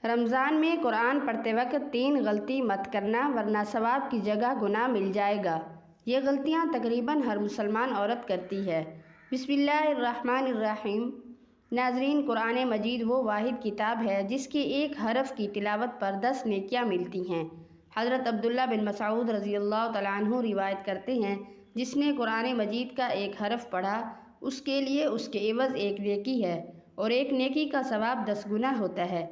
رمضان میں قرآن پڑھتے وقت 3 غلطی مت کرنا ورنہ ثواب کی جگہ گناہ مل جائے گا۔ یہ غلطیاں تقریباً ہر مسلمان عورت کرتی ہے۔ بسم اللہ الرحمن الرحیم۔ ناظرین، قرآن مجید وہ واحد کتاب ہے جس کے ایک حرف کی تلاوت پر 10 نیکیاں ملتی ہیں۔ حضرت عبداللہ بن مسعود رضی اللہ تعالیٰ عنہ روایت کرتے ہیں، جس نے قرآن مجید کا ایک حرف پڑھا اس کے لیے اس کے عوض 1 نیکی ہے اور 1 نیکی کا ثواب 10 گنا ہوتا ہے۔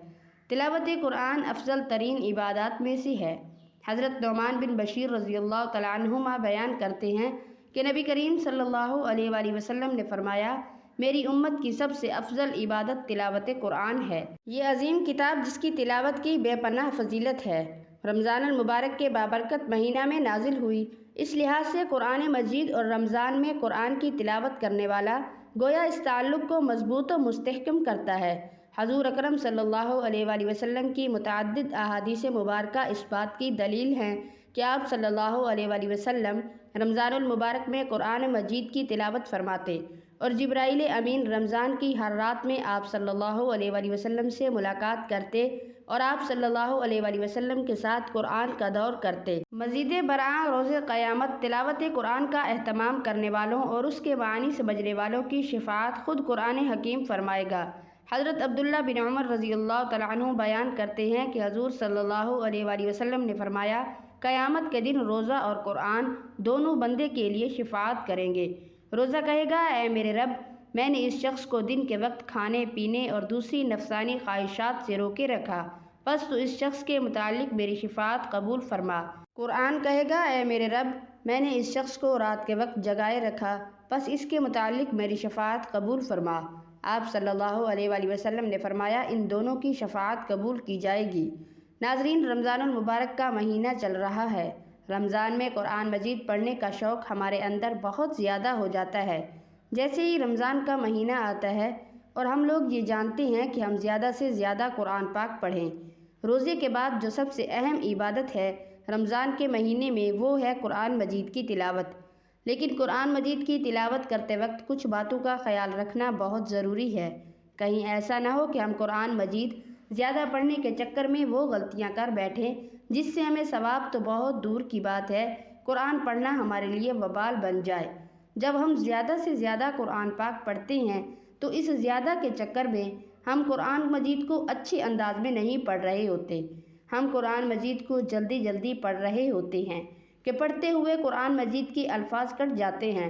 تلاوت قرآن افضل ترین عبادات میں سے ہے۔ حضرت نعمان بن بشیر رضی اللہ تعالیٰ عنہما بیان کرتے ہیں کہ نبی کریم صلی اللہ علیہ وآلہ وسلم نے فرمایا، میری امت کی سب سے افضل عبادت تلاوت قرآن ہے۔ یہ عظیم کتاب جس کی تلاوت کی بے پناہ فضیلت ہے، رمضان المبارک کے بابرکت مہینہ میں نازل ہوئی۔ اس لحاظ سے قرآن مجید اور رمضان میں قرآن کی تلاوت کرنے والا گویا اس تعلق کو مضبوط و مستحکم کرتا ہے۔ حضور اکرم صلی اللہ علیہ وآلہ وسلم کی متعدد احادیث مبارکہ اس بات کی دلیل ہیں کہ آپ صلی اللہ علیہ وآلہ وسلم رمضان المبارک میں قرآن مجید کی تلاوت فرماتے اور جبرائیل امین رمضان کی ہر رات میں آپ صلی اللہ علیہ وآلہ وسلم سے ملاقات کرتے اور آپ صلی اللہ علیہ وآلہ وسلم کے ساتھ قرآن کا دور کرتے۔ مزید برآں روز قیامت تلاوت قرآن کا اہتمام کرنے والوں اور اس کے معنی سمجھنے والوں کی شفاعت خود قرآن حکیم فرمائے گا۔ حضرت عبداللہ بن عمر رضی اللہ تعالیٰ عنہ بیان کرتے ہیں کہ حضور صلی اللہ علیہ وآلہ وسلم نے فرمایا، قیامت کے دن روزہ اور قرآن دونوں بندے کے لیے شفاعت کریں گے۔ روزہ کہے گا، اے میرے رب، میں نے اس شخص کو دن کے وقت کھانے پینے اور دوسری نفسانی خواہشات سے روکے رکھا، پس تو اس شخص کے متعلق میری شفاعت قبول فرما۔ قرآن کہے گا، اے میرے رب، میں نے اس شخص کو رات کے وقت جگائے رکھا، پس اس کے متعلق میری شفاعت قبول فرما۔ آپ صلی اللہ علیہ وآلہ وسلم نے فرمایا، ان دونوں کی شفاعت قبول کی جائے گی۔ ناظرین، رمضان المبارک کا مہینہ چل رہا ہے۔ رمضان میں قرآن مجید پڑھنے کا شوق ہمارے اندر بہت زیادہ ہو جاتا ہے۔ جیسے ہی رمضان کا مہینہ آتا ہے اور ہم لوگ یہ جانتے ہیں کہ ہم زیادہ سے زیادہ قرآن پاک پڑھیں۔ روزے کے بعد جو سب سے اہم عبادت ہے رمضان کے مہینے میں، وہ ہے قرآن مجید کی تلاوت۔ لیکن قرآن مجید کی تلاوت کرتے وقت کچھ باتوں کا خیال رکھنا بہت ضروری ہے۔ کہیں ایسا نہ ہو کہ ہم قرآن مجید زیادہ پڑھنے کے چکر میں وہ غلطیاں کر بیٹھیں جس سے ہمیں ثواب تو بہت دور کی بات ہے، قرآن پڑھنا ہمارے لیے وبال بن جائے۔ جب ہم زیادہ سے زیادہ قرآن پاک پڑھتے ہیں تو اس زیادہ کے چکر میں ہم قرآن مجید کو اچھے انداز میں نہیں پڑھ رہے ہوتے، ہم قرآن مجید کو جلدی جلدی پڑھ رہے ہوتے ہیں کہ پڑھتے ہوئے قرآن مجید کے الفاظ کٹ جاتے ہیں،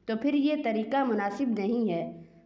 تو پھر یہ طریقہ مناسب نہیں ہے۔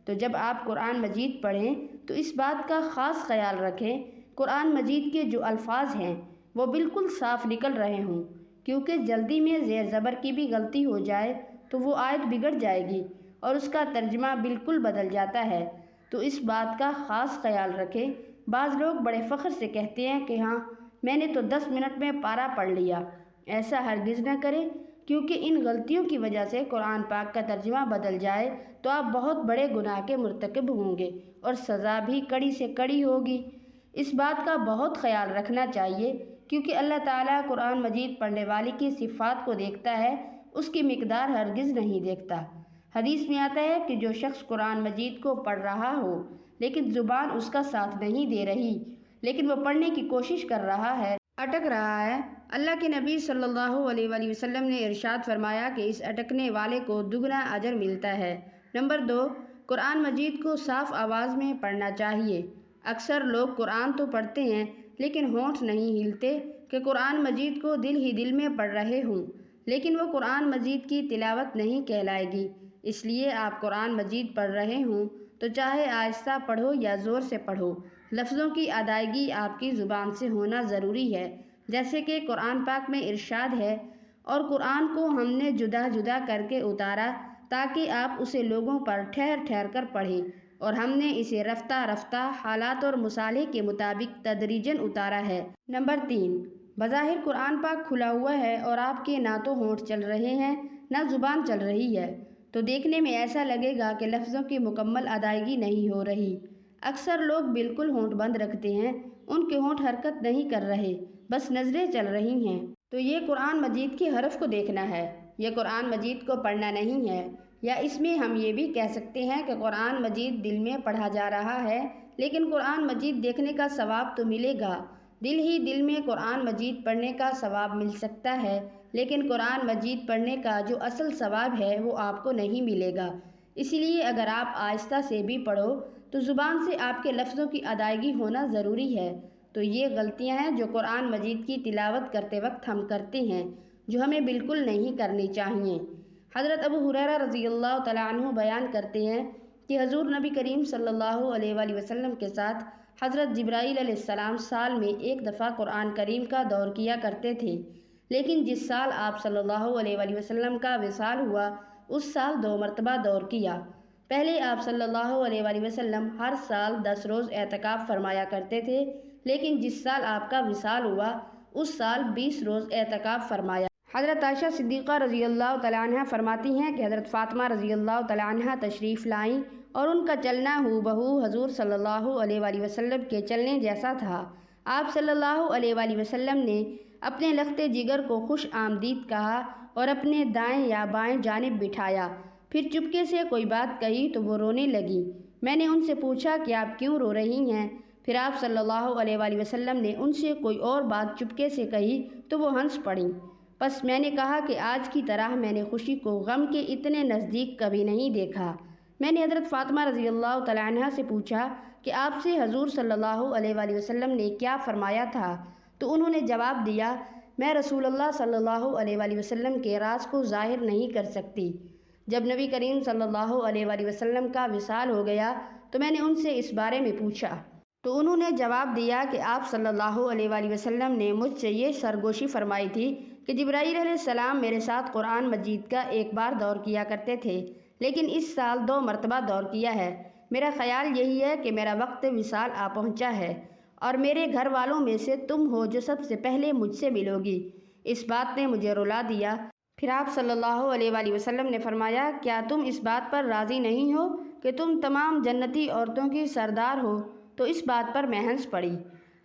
تو جب آپ قرآن مجید پڑھیں تو اس بات کا خاص خیال رکھیں قرآن مجید کے جو الفاظ ہیں وہ بالکل صاف نکل رہے ہوں، کیونکہ جلدی میں زیر زبر کی بھی غلطی ہو جائے تو وہ آیت بگڑ جائے گی اور اس کا ترجمہ بالکل بدل جاتا ہے۔ تو اس بات کا خاص خیال رکھیں۔ بعض لوگ بڑے فخر سے کہتے ہیں کہ ہاں، میں نے تو 10 منٹ میں پارہ پڑھ لیا۔ ایسا ہرگز نہ کریں، کیونکہ ان غلطیوں کی وجہ سے قرآن پاک کا ترجمہ بدل جائے تو آپ بہت بڑے گناہ کے مرتکب ہوں گے اور سزا بھی کڑی سے کڑی ہوگی۔ اس بات کا بہت خیال رکھنا چاہیے، کیونکہ اللہ تعالیٰ قرآن مجید پڑھنے والے کی صفات کو دیکھتا ہے، اس کی مقدار ہرگز نہیں دیکھتا۔ حدیث میں آتا ہے کہ جو شخص قرآن مجید کو پڑھ رہا ہو لیکن زبان اس کا ساتھ نہیں دے رہی، لیکن وہ پڑھنے کی کوشش کر رہا ہے، اٹک رہا ہے، اللہ کے نبی صلی اللہ علیہ وآلہ وسلم نے ارشاد فرمایا کہ اس اٹکنے والے کو دگنا اجر ملتا ہے۔ نمبر 2، قرآن مجید کو صاف آواز میں پڑھنا چاہیے۔ اکثر لوگ قرآن تو پڑھتے ہیں لیکن ہونٹ نہیں ہلتے کہ قرآن مجید کو دل ہی دل میں پڑھ رہے ہوں، لیکن وہ قرآن مجید کی تلاوت نہیں کہلائے گی۔ اس لیے آپ قرآن مجید پڑھ رہے ہوں تو چاہے آہستہ پڑھو یا زور سے پڑھو، لفظوں کی ادائیگی آپ کی زبان سے ہونا ضروری ہے، جیسے کہ قرآن پاک میں ارشاد ہے، اور قرآن کو ہم نے جدا جدا کر کے اتارا تاکہ آپ اسے لوگوں پر ٹھہر ٹھہر کر پڑھیں، اور ہم نے اسے رفتہ رفتہ حالات اور مصالح کے مطابق تدریجاً اتارا ہے۔ نمبر 3، بظاہر قرآن پاک کھلا ہوا ہے اور آپ کے نہ تو ہونٹ چل رہے ہیں نہ زبان چل رہی ہے، تو دیکھنے میں ایسا لگے گا کہ لفظوں کی مکمل ادائیگی نہیں ہو رہی۔ اکثر لوگ بالکل ہونٹ بند رکھتے ہیں، ان کے ہونٹ حرکت نہیں کر رہے، بس نظریں چل رہی ہیں، تو یہ قرآن مجید کے حرف کو دیکھنا ہے، یہ قرآن مجید کو پڑھنا نہیں ہے۔ یا اس میں ہم یہ بھی کہہ سکتے ہیں کہ قرآن مجید دل میں پڑھا جا رہا ہے لیکن قرآن مجید دیکھنے کا ثواب تو ملے گا۔ دل ہی دل میں قرآن مجید پڑھنے کا ثواب مل سکتا ہے، لیکن قرآن مجید پڑھنے کا جو اصل ثواب ہے وہ آپ کو نہیں ملے گا۔ اسی لیے اگر آپ آہستہ سے بھی پڑھو تو زبان سے آپ کے لفظوں کی ادائیگی ہونا ضروری ہے۔ تو یہ غلطیاں ہیں جو قرآن مجید کی تلاوت کرتے وقت ہم کرتے ہیں، جو ہمیں بالکل نہیں کرنی چاہیے۔ حضرت ابو ہریرہ رضی اللہ تعالیٰ عنہ بیان کرتے ہیں کہ حضور نبی کریم صلی اللہ علیہ وآلہ وسلم کے ساتھ حضرت جبرائیل علیہ السلام سال میں ایک دفعہ قرآن کریم کا دور کیا کرتے تھے، لیکن جس سال آپ صلی اللہ علیہ وآلہ وسلم کا وصال ہوا اس سال 2 مرتبہ دور کیا۔ پہلے آپ صلی اللہ علیہ وآلہ وسلم ہر سال 10 روز اعتکاف فرمایا کرتے تھے، لیکن جس سال آپ کا وصال ہوا اس سال 20 روز اعتکاف فرمایا۔ حضرت عائشہ صدیقہ رضی اللہ تعالیٰ عنہ فرماتی ہیں کہ حضرت فاطمہ رضی اللہ تعالیٰ عنہ تشریف لائیں اور ان کا چلنا ہو بہو حضور صلی اللہ علیہ وآلہ وسلم کے چلنے جیسا تھا۔ آپ صلی اللہ علیہ وآلہ وسلم نے اپنے لخت جگر کو خوش آمدید کہا اور اپنے دائیں یا بائیں جانب بٹھایا، پھر چپکے سے کوئی بات کہی تو وہ رونے لگی۔ میں نے ان سے پوچھا کہ آپ کیوں رو رہی ہیں؟ پھر آپ صلی اللہ علیہ وآلہ وسلم نے ان سے کوئی اور بات چپکے سے کہی تو وہ ہنس پڑیں۔ بس میں نے کہا کہ آج کی طرح میں نے خوشی کو غم کے اتنے نزدیک کبھی نہیں دیکھا۔ میں نے حضرت فاطمہ رضی اللہ تعالیٰ عنہ سے پوچھا کہ آپ سے حضور صلی اللہ علیہ وآلہ وسلم نے کیا فرمایا تھا؟ تو انہوں نے جواب دیا، میں رسول اللہ صلی اللہ علیہ وآلہ وسلم کے راز کو ظاہر نہیں کر سکتی۔ جب نبی کریم صلی اللہ علیہ وآلہ وسلم کا وصال ہو گیا تو میں نے ان سے اس بارے میں پوچھا، تو انہوں نے جواب دیا کہ آپ صلی اللہ علیہ وآلہ وسلم نے مجھ سے یہ سرگوشی فرمائی تھی کہ جبرائیل علیہ السلام میرے ساتھ قرآن مجید کا ایک بار دور کیا کرتے تھے، لیکن اس سال 2 مرتبہ دور کیا ہے۔ میرا خیال یہی ہے کہ میرا وقت وصال آ پہنچا ہے اور میرے گھر والوں میں سے تم ہو جو سب سے پہلے مجھ سے ملو گی۔ اس بات نے مجھے رلا دیا۔ پھر آپ صلی اللہ علیہ وآلہ وسلم نے فرمایا، کیا تم اس بات پر راضی نہیں ہو کہ تم تمام جنتی عورتوں کی سردار ہو؟ تو اس بات پر میں ہنس پڑی۔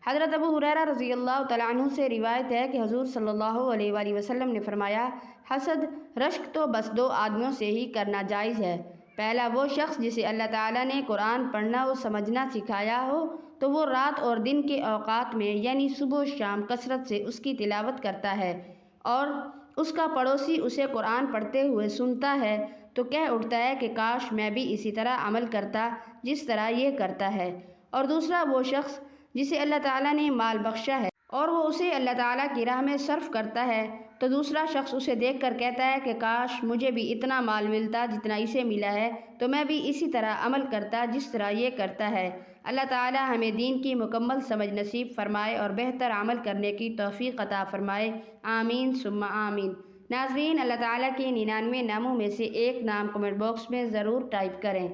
حضرت ابو ہریرہ رضی اللہ تعالیٰ عنہ سے روایت ہے کہ حضور صلی اللہ علیہ وآلہ وسلم نے فرمایا، حسد، رشک تو بس 2 آدمیوں سے ہی کرنا جائز ہے۔ پہلا وہ شخص جسے اللہ تعالیٰ نے قرآن پڑھنا و سمجھنا سکھایا ہو تو وہ رات اور دن کے اوقات میں یعنی صبح و شام کثرت سے اس کی تلاوت کرتا ہے اور اس کا پڑوسی اسے قرآن پڑھتے ہوئے سنتا ہے تو کہہ اٹھتا ہے کہ کاش میں بھی اسی طرح عمل کرتا جس طرح یہ کرتا ہے۔ اور دوسرا وہ شخص جسے اللہ تعالیٰ نے مال بخشا ہے اور وہ اسے اللہ تعالیٰ کی راہ میں صرف کرتا ہے تو دوسرا شخص اسے دیکھ کر کہتا ہے کہ کاش مجھے بھی اتنا مال ملتا جتنا اسے ملا ہے تو میں بھی اسی طرح عمل کرتا جس طرح یہ کرتا ہے۔ اللہ تعالیٰ ہمیں دین کی مکمل سمجھ نصیب فرمائے اور بہتر عمل کرنے کی توفیق عطا فرمائے، آمین ثم آمین۔ ناظرین، اللہ تعالیٰ کے 99 ناموں میں سے ایک نام کمنٹ باکس میں ضرور ٹائپ کریں۔